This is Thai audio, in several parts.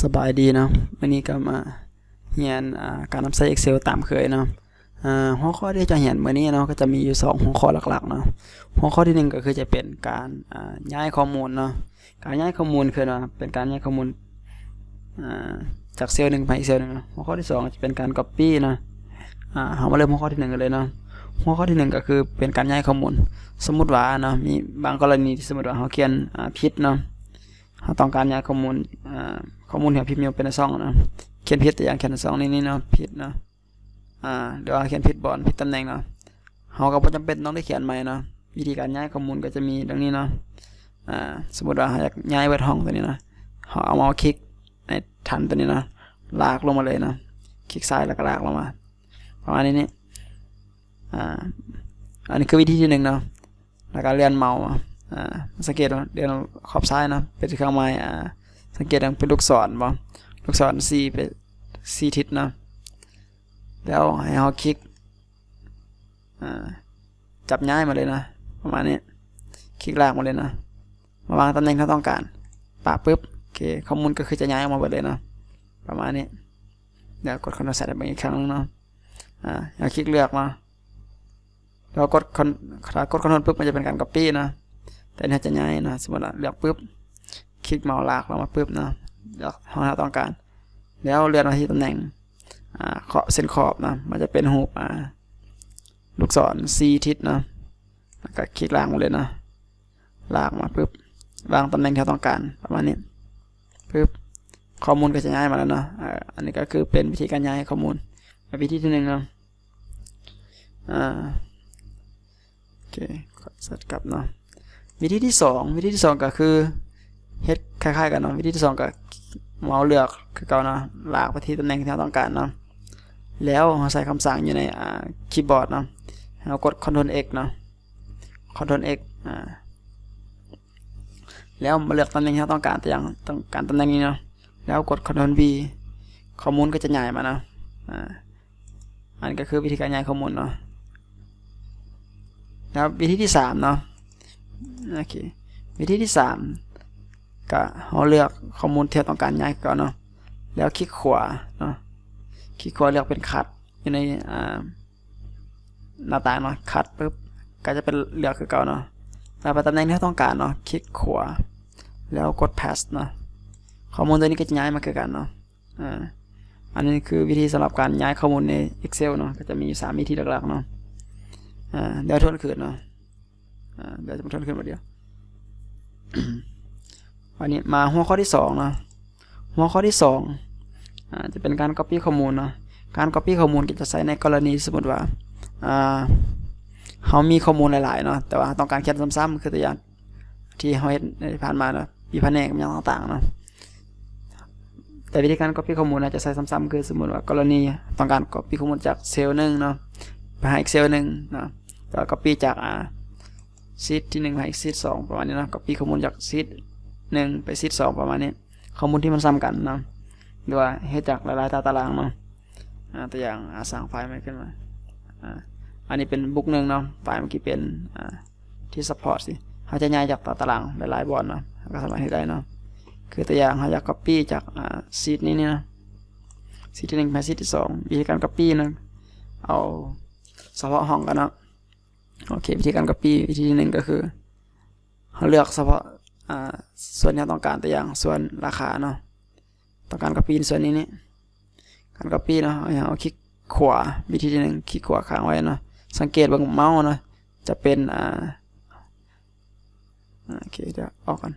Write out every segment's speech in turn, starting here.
สบายดีเนาะวันนี้ก็มาเรียนการนำใช้ Excel ตามเคยเนาะหัวข้อที่จะเรียนมื้อนี้เนาะก็จะมีอยู่2หัวข้อหลักๆเนาะหัวข้อที่1ก็คือจะเป็นการย้ายข้อมูลเนาะการย้ายข้อมูลคือเป็นการย้ายข้อมูลจากเซลล์หนึ่งไปอีกเซลล์หนึ่งเนาะหัวข้อที่2จะเป็นการ Copy เนาะเรามาเริ่มหัวข้อที่1กันเลยเนาะหัวข้อที่1ก็คือเป็นการย้ายข้อมูลสมมุติว่าเนาะมีบางกรณีที่สมมุติว่าเราเขียนผิดเนาะเราต้องการย้ายข้อมูลที่พิมพ์อยู่เป็น2เนาะเขียนผิดตัวอย่างเขียน2นี่เนาะผิดเนาะเดี๋ยวเขียนผิดบอนผิดตำแหน่งเนาะเราก็บ่จำเป็นต้องได้เขียนใหม่เนาะวิธีการย้ายข้อมูลก็จะมีดังนี้เนาะสมมุติว่าอยากย้ายเบิดห้องตัวนี้นะเราเอาเมาส์คลิกในทันตัวนี้นะลากลงมาเลยนะคลิกซ้ายแล้วก็ลากลงมาประมาณนี้อันนี้คือวิธีที่1เนาะแล้วก็เลื่อนเมาส์สังเกตว่าเลื่อนขอบซ้ายนะเป็นเครื่องหมายสังเกตเป็นลูกศรบ่ลูกศร4เป็น4ทิศนะแล้วให้เราคลิกจับย้ายมาเลยนะประมาณนี้คลิกลากมาเลยนะมาวางตำแหน่งที่ต้องการปะปึ๊บโอเคข้อมูลก็คือจะย้ายออกมาหมดเลยนะประมาณนี้เดี๋ยวกด Ctrl Z ไปอีกครั้งนึงเนาะเราคลิกเลือกมาเรากดCtrlปึ๊บมันจะเป็นการ Copy นะแต่เนี่ยจะย้ายนะสมมติว่าเลือกปึ๊บคลิกเมาส์ลากลงมาปึ๊บนะเลือกห้องที่เราต้องการแล้วเลื่อนมาที่ตำแหน่งเส้นขอบนะมันจะเป็นรูปลูกศร4ทิศนะแล้วก็คลิกลากมาเลยนะลากมาปึ๊บวางตำแหน่งที่เราต้องการประมาณนี้ปึ๊บข้อมูลก็จะย้ายมาแล้วเนาะอันนี้ก็คือเป็นวิธีการย้ายข้อมูลวิธีที่1เนาะโอเคกดเสร็จกลับเนาะวิธีที่2ก็คือเฮ็ดคล้ายๆกันเนาะวิธีที่2ก็เมาส์เลือกคือเก่าเนาะลากไปที่ตำแหน่งที่เราต้องการเนาะแล้วเราใส่คำสั่งอยู่ในคีย์บอร์ดเนาะเรากด Ctrl X เนาะ Ctrl X แล้วมาเลือกตำแหน่งที่เราต้องการตัวอย่างต้องการตำแหน่งนี้เนาะแล้วกด Ctrl V ข้อมูลก็จะย้ายมานะอันนี้ก็คือวิธีการย้ายข้อมูลเนาะแล้ววิธีที่3เนาะโอเควิธีที่3ก็เราเลือกข้อมูลที่เราต้องการย้ายก่อนเนาะแล้วคลิกขวาเนาะคลิกขวาเลือกเป็นคัดอยู่ในหน้าต่างเนาะคัดปึ๊บก็จะเป็นเลือกคือเก่าเนาะแล้วไปตำแหน่งที่เราต้องการเนาะคลิกขวาแล้วกด paste เนาะข้อมูลตัวนี้ก็จะย้ายมาคือกันเนาะอันนี้คือวิธีสำหรับการย้ายข้อมูลใน Excel เนาะก็จะมี3วิธีหลักๆเนาะเดี๋ยวทวนคืนเนาะเดี๋ยวจะมาทวนคืนมาเดียว วันนี้มาหัวข้อที่2เนาะหัวข้อที่2จะเป็นการ copy ข้อมูลเนาะการ copy ข้อมูลก็จะใช้ในกรณีสมมติว่าเขามีข้อมูลหลายๆเนาะแต่ว่าต้องการเขียนซ้ำๆคือตัวอย่างที่เขาเห็นในผ่านมาเนาะมีแผนกอย่างต่างๆเนาะแต่วิธีการ copy ข้อมูลจะใช้ซ้ำๆคือสมมติว่ากรณีต้องการ copy ข้อมูลจากเซลล์1เนาะไปหาอีกเซลล์1เนาะแล้ว copy จากซีทที่1ไปอีกซีท2ประมาณนี้เนาะ copy ข้อมูลจากซีท1ไปซีท2ประมาณนี้ข้อมูลที่มันซ้ำกันเนาะหรือว่าเฮ็ดจากหลายๆตารางเนาะตัวอย่างสร้างไฟล์ใหม่ขึ้นมาอันนี้เป็นบุ๊ก1เนาะไฟล์เมื่อกี้เป็นที่ support สิเขาจะย้ายจากตารางหลายๆบอร์ดเนาะก็สามารถเฮ็ดได้เนาะคือตัวอย่างเขาอยาก copy จากซีทนี้นะซีทที่1ไปซีทที่2วิธีการ copy นะเอาเฉพาะห้องกันเนาะโอเควิธีการ copy วิธีที่1ก็คือเขาเลือกเฉพาะส่วนที่ต้องการตัวอย่างส่วนราคาเนาะต้องการ copy ส่วนนี้การ copy เนาะเอาคลิกขวาวิธีที่1คลิกขวาค้างไว้เนาะสังเกตบนเมาส์เนาะจะเป็นโอเคเดี๋ยวออกก่อน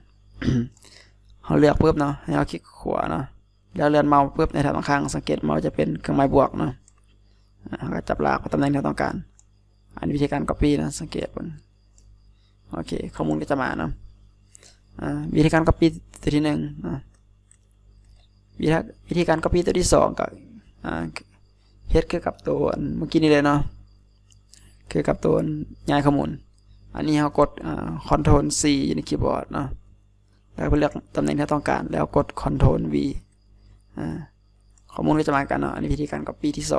เขาเลือกปุ๊บเนาะให้เอาคลิกขวาเนาะแล้วเลื่อนเมาส์ปุ๊บในแถบข้างสังเกตเมาส์จะเป็นเครื่องหมายบวกเนาะก็จับลากไปตำแหน่งที่ต้องการอันนี้วิธีการ copy นะสังเกตบนโอเคข้อมูลก็จะมาเนาะวิธีการ copy ตัวที่1วิธีการ copy ตัวที่2ก็เฮ็ดคือกับตัวเมื่อกี้นี้เลยเนาะคือกับตัวย้ายข้อมูลอันนี้เรากดCtrl C อยู่ในคีย์บอร์ดเนาะแล้วไปเลือกตำแหน่งที่ต้องการแล้วกด Ctrl V ข้อมูลก็จะมากันเนาะอันนี้วิธีการ copy ที่2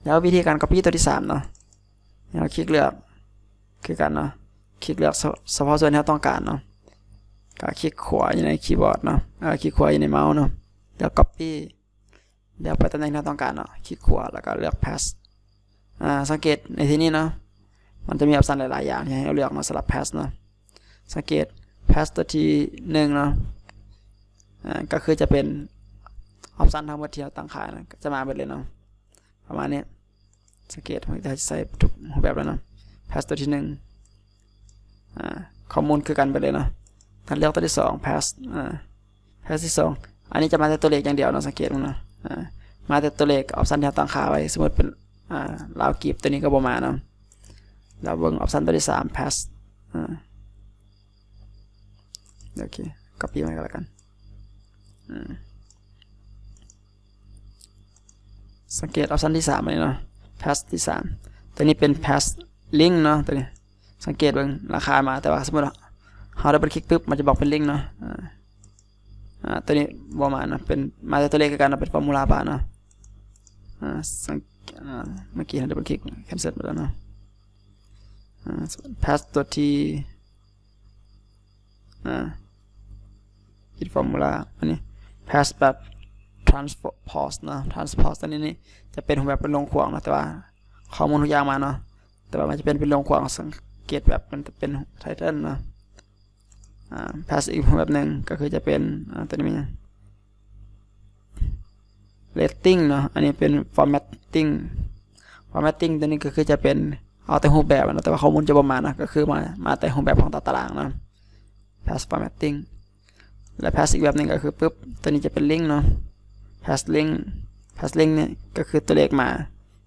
แล้ววิธีการ copy ตัวที่3เนาะเราคลิกเลือกคือกันเนาะคลิกเลือกเฉพาะส่วนที่เราต้องการเนาะ ก็คลิกขวาอยู่ในคีย์บอร์ดเนาะคลิกขวาอยู่ในเมาส์เนาะเลือก copy เลือกไปตำแหน่งที่เราต้องการเนาะคลิกขวาแล้วก็เลือก paste สังเกตในที่นี้เนาะมันจะมีออปชันหลายๆอย่างที่ให้เราเลือกมาสำหรับ paste เนาะสังเกต paste ตัวที่1เนาะก็คือจะเป็นออปชันทั้งหมดที่เราตั้งค่านะจะมาหมดเลยเนาะประมาณนี้สังเกตมันจะใส่ทุกรูปแบบแล้วเนาะ paste ตัวที่1ข้อมูลคือกันไปเลยเนาะถ้าเลือกตัวที่2 paste paste ที่2อันนี้จะมาแต่ตัวเลขอย่างเดียวเนาะสังเกตมั้งเนาะมาแต่ตัวเลขออปชันที่เราตั้งค่าไว้สมมติเป็นลาวกีบตัวนี้ก็บ่มาเนาะเราเบิ่งออปชันตัวที่3 paste โอเค copy มาก็แล้วกันสังเกตออปชันที่3เลยเนาะ paste ที่3ตัวนี้เป็น paste link เนาะตัวนี้สังเกตเบิ่งราคามาแต่ว่าสมมติเราดับเบิลคลิกปุ๊บมันจะบอกเป็นลิงก์เนาะตัวนี้บ่มาเนาะเป็นมาแต่ตัวเลขกันเนาะเป็นฟอร์มูลาบาร์เนาะเมื่อกี้เราดับเบิลคลิก cancel ไปแล้วเนาะpaste ตัวที่คิดฟอร์มูลาอันนี้ paste แบบ transpose นะ transpose ตัวนี้จะเป็นแบบเป็นลงขวางนะแต่ว่าข้อมูลทุกอย่างมาเนาะแต่ว่ามันจะเป็นลงขวางสังเกตแบบมันจะเป็น title เนาะpaste อีกแบบหนึ่งก็คือจะเป็นตัวนี้ rating เนาะอันนี้เป็น formatting ตัวนี้ก็คือจะเป็นเอาแต่รูปแบบนะแต่ว่าข้อมูลจะประมาณนะก็คือมาแต่รูปแบบของตารางนะ paste formatting และ paste อีกแบบหนึ่งก็คือปุ๊บตัวนี้จะเป็น link เนาะ paste link เนี่ยก็คือตัวเลขมา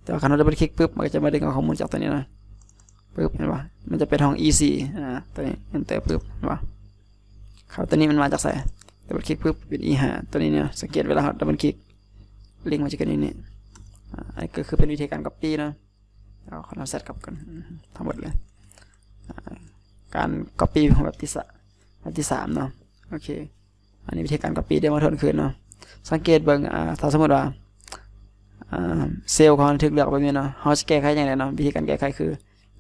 แต่ว่าคันเราดับเบิลคลิกปุ๊บมันก็จะมาดึงเอาข้อมูลจากตัวนี้นะปุ๊บเห็นป่ะมันจะเป็นห้อง EC ตัวนี้ enter ปุ๊บเห็นป่ะครับตัวนี้มันมาจากไหนดับเบิลคลิกปุ๊บเป็น E5 ตัวนี้เนี่ยสังเกตเวลาดับเบิลคลิกลิงก์มาจากนี้อันนี้ก็คือเป็นวิธีการ copy นะเอาคอนโทรล Z กลับกันทั้งหมดเลยการ copy ของแบบที่3เนาะโอเคอันนี้วิธีการ copy เดี๋ยวมาทวนคืนเนาะสังเกตเบิ่งถ้าสมมติว่าเซลล์ของถึกเลือกแบบนี้เนาะเราจะแก้ไขอย่างไรเนาะวิธีการแก้ไขคือ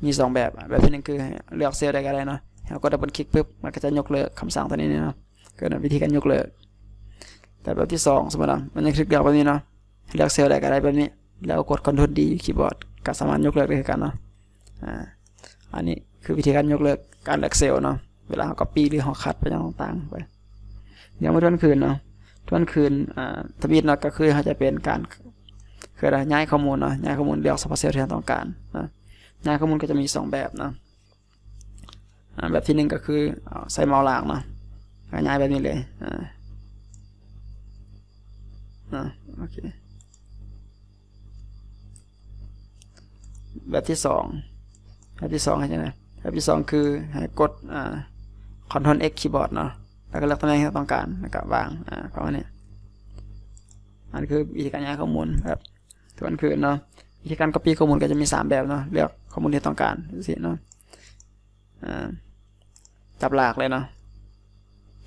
มี2แบบที่1คือเลือกเซลล์ใดก็ได้เนาะเราก็ดับเบิลคลิกปุ๊บมันก็จะยกเลิกคำสั่งตัวนี้เนาะก็เป็นวิธีการยกเลิกแต่แบบที่2สมมติว่ามันยังถึกเลือกแบบนี้เนาะเลือกเซลล์ใดก็ได้แบบนี้แล้วกด Ctrl D คีย์บอร์ดก็สามารถยกเลิกได้เหมือนกันเนาะอันนี้คือวิธีการยกเลิกการเลือกเซลล์เนาะเวลาเรา copy หรือเราคัดไปอย่างต่างๆไปเดี๋ยวมาทวนคืนเนาะทวนคืนทวีตเนาะก็คือเขาจะเป็นการคือย้ายข้อมูลเนาะย้ายข้อมูลเลือกซับเซลล์ที่เราต้องการนะย้ายข้อมูลก็จะมี2แบบเนาะแบบที่1ก็คือใส่เมาส์ล่างเนาะย้ายแบบนี้เลยโอเคแบบที่2ให้ยังไงแบบที่2คือให้กดCtrl X คีย์บอร์ดเนาะแล้วก็เลือกตำแหน่งที่เราต้องการแล้วก็วางประมาณนี้อันคือวิธีการย้ายข้อมูลแบบทวนคืนเนาะวิธีการ copy ข้อมูลก็จะมี3แบบเนาะเลือกข้อมูลที่ต้องการสิเนาะจับลากเลยเนาะ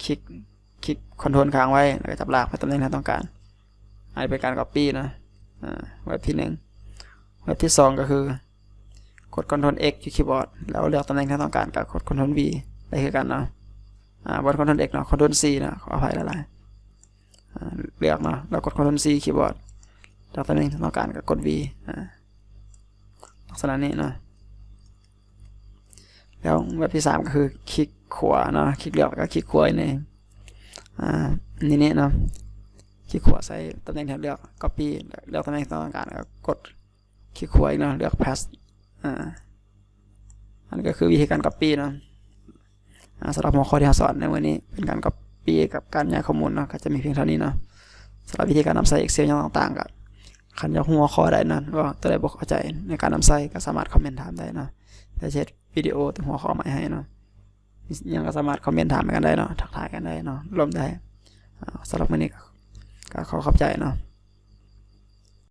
คลิกCtrlค้างไว้แล้วก็จับลากไปตำแหน่งที่ต้องการอันนี้เป็นการ copy นะแบบที่1แบบที่2ก็คือกด Ctrl X ที่คีย์บอร์ดแล้วเลือกตำแหน่งที่ต้องการกับกด Ctrl V ได้คือกันเนาะบน Ctrl X เนาะ Ctrl C นะขออภัยหลายๆเลือกเนาะแล้วกด Ctrl C คีย์บอร์ดเลือกตำแหน่งที่ต้องการกับกด V ลักษณะนี้เนาะแล้วแบบที่3ก็คือคลิกขวาเนาะคลิกเลือกก็คลิกขวาในนี่เนาะคลิกขวาใส่ตำแหน่งที่เลือก copy เลือกตำแหน่งที่ต้องการแล้วกดคลิกขวาอีกเนาะเลือก paste อันนี้ก็คือวิธีการ copy เนาะสำหรับหัวข้อที่เราสอนในวันนี้เป็นการ copy กับการย้ายข้อมูลเนาะก็จะมีเพียงเท่านี้เนาะสำหรับวิธีการนำใส่ Excel อย่างต่างๆกับคันอยากหัวข้อใดนั้นว่าตัวใดบ่เข้าใจในการนำใส่ก็สามารถคอมเมนต์ถามได้เนาะแต่เช่นวิดีโอถึงหัวข้อใหม่ให้เนาะยังก็สามารถคอมเมนต์ถามกันได้เนาะทักทายกันได้เนาะร่วมได้สำหรับวันนี้ก็ขอขอบใจเนาะ